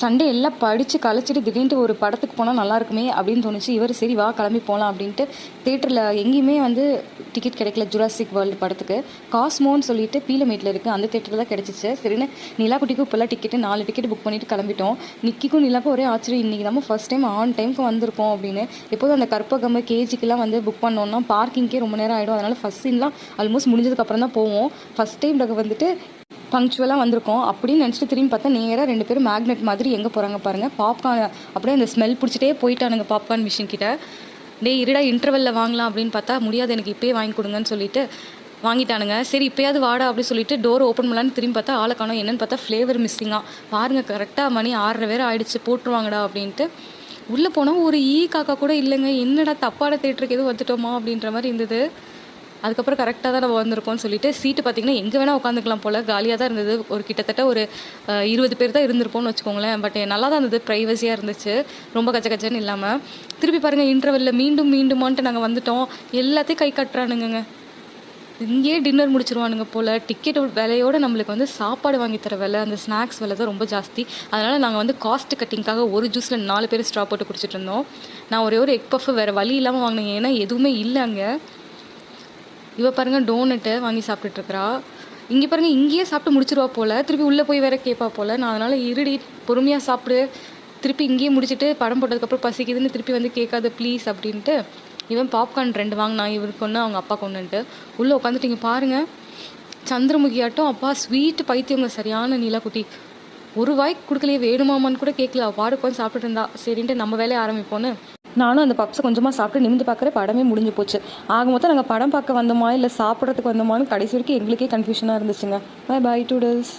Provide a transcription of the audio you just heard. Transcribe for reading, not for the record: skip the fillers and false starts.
Sunday எல்லாம் படித்து கழிச்சிட்டு திடீர்னு ஒரு படத்துக்கு போனால் நல்லா இருக்குமே அப்படின்னு தோணுச்சு. இவர் சரி வா கிளம்பி போகலாம் அப்படின்ட்டு தேட்டரில் எங்கேயுமே வந்து டிக்கெட் கிடைக்கல. ஜுராசிக் வேர்ல்டு படத்துக்கு காஸ்மோன்னு சொல்லிட்டு பீலமேட்டில் இருக்குது, அந்த தேட்டரில் தான் கிடச்சிச்சு. சரின்னு நிலாக்குட்டிக்கும் இப்போல்லாம் டிக்கெட்டு 4 டிக்கெட் புக் பண்ணிவிட்டு கிளம்பிட்டோம். நிக்கிக்கும் நிலாக்கும் ஒரே ஆச்சரியம், இன்றைக்கி நம்ம ஃபஸ்ட் டைம் ஆன் டைமுக்கு வந்திருக்கோம் அப்படின்னு. எப்போதும் அந்த கற்பகம் கேஜிக்கெலாம் வந்து புக் பண்ணோன்னா பார்க்கிங்கே ரொம்ப நேரம் ஆகிடும். அதனால் ஃபஸ்ட் சீன்லாம் ஆல்மோஸ்ட் முடிஞ்சதுக்கப்புறம் தான் போவோம். ஃபஸ்ட் டைம் வந்துட்டு பங்க்சுவலாக வந்திருக்கோம் அப்படின்னு நினச்சிட்டு திரும்பி பார்த்தா நேராக 2 பேரும் மேக்னெட் மாதிரி எங்கே போகிறாங்க பாருங்கள். பாப்கார்ன் அப்படியே அந்த ஸ்மெல் பிடிச்சிட்டே போயிட்டானுங்க பாப்கார்ன் மிஷின் கிட்ட. இருடா இன்டர்வெல்லில் வாங்கலாம் அப்படின்னு பார்த்தா முடியாது, எனக்கு இப்போயே வாங்கி கொடுங்கன்னு சொல்லிட்டு வாங்கிட்டானுங்க. சரி இப்போயாவது வாடா அப்படின்னு சொல்லிட்டு டோர் ஓப்பன் பண்ணலான்னு திரும்பி பார்த்தா ஆளை காணோம். என்னென்னு பார்த்தா ஃப்ளேவர் மிஸ்ஸிங்காக பாருங்கள். கரெக்டாக மணி 6:30 வேறு ஆயிடுச்சு, போட்டுருவாங்கடா அப்படின்ட்டு உள்ளே போனால் ஒரு காக்கா கூட இல்லைங்க. என்னடா தப்பான தேட்டருக்கு எதுவும் வந்துட்டோமா அப்படின்ற மாதிரி இருந்தது. அதுக்கப்புறம் கரெக்டாக தான் நம்ம வந்திருக்கோம்னு சொல்லிட்டு சீட்டு பார்த்திங்கன்னா எங்கே வேணால் உட்காந்துக்கலாம் போல், காலியாக தான் இருந்தது. ஒரு கிட்டத்தட்ட ஒரு 20 பேர் தான் இருந்திருப்போம்னு வச்சுக்கோங்களேன். பட் நல்லா தான் இருந்தது, ப்ரைவசியாக இருந்துச்சு, ரொம்ப கச்சன்னு இல்லாமல். திருப்பி பாருங்கள் இன்டர்வெல்லில் மீண்டுமான்ட்டு நாங்கள் வந்துட்டோம். எல்லாத்தையும் கை கட்டுறானுங்க. இங்கேயே டின்னர் முடிச்சிருவானுங்க போல். டிக்கெட் விலையோடு நம்மளுக்கு வந்து சாப்பாடு வாங்கி தர விலை, அந்த ஸ்நாக்ஸ் விலை தான் ரொம்ப ஜாஸ்தி. அதனால் நாங்கள் வந்து காஸ்ட் கட்டிங்காக ஒரு ஜூஸில் 4 பேர் ஸ்ட்ரா போட்டு குடிச்சிட்டு இருந்தோம். நான் ஒரே ஒரு எக் பஃப் வேறு வழி இல்லாமல் வாங்கினேன், ஏன்னா எதுவுமே இல்லை அங்கே. இவ பாருங்கள் டோனட்டு வாங்கி சாப்பிட்டுட்ருக்குறா. இங்கே பாருங்கள் இங்கேயே சாப்பிட்டு முடிச்சிருவா போல், திருப்பி உள்ளே போய் வேற கேட்பா போல். நான் அதனால் இருடி பொறுமையாக சாப்பிடு, திருப்பி இங்கேயே முடிச்சுட்டு படம் போட்டதுக்கப்புறம் பசிக்குதுன்னு திருப்பி வந்து கேட்காது ப்ளீஸ் அப்படின்ட்டு. இவன் பாப்கார்ன் 2 வாங்கினான், இவருக்கு ஒன்று அவங்க அப்பா கொண்டுன்ட்டு. உள்ளே உட்காந்துட்டு இங்கே பாருங்கள் சந்திரமுகி ஆட்டம். அப்பா ஸ்வீட்டு பைத்தியவங்க சரியான நீலாக்குட்டி. ஒரு வாய்க்கு கொடுக்கலையே, வேணுமாமான்னு கூட கேட்கல, பாடு உட்காந்து சாப்பிட்டுட்டு இருந்தா. சரின்ட்டு நம்ம வேலையை ஆரம்பிப்போன்னு நானும் அந்த பப்ஸை கொஞ்சமாக சாப்பிட்டு நிமிந்து பார்க்குற படமே முடிஞ்சு போச்சு. ஆக மொத்தம் நாங்கள் படம் பார்க்க வந்தோமா இல்லை சாப்பிட்றதுக்கு வந்தோமான்னு கடைசி வரைக்கும் எங்களுக்கே கன்ஃபியூஷனாக இருந்துச்சுங்க. பை டூடல்ஸ்.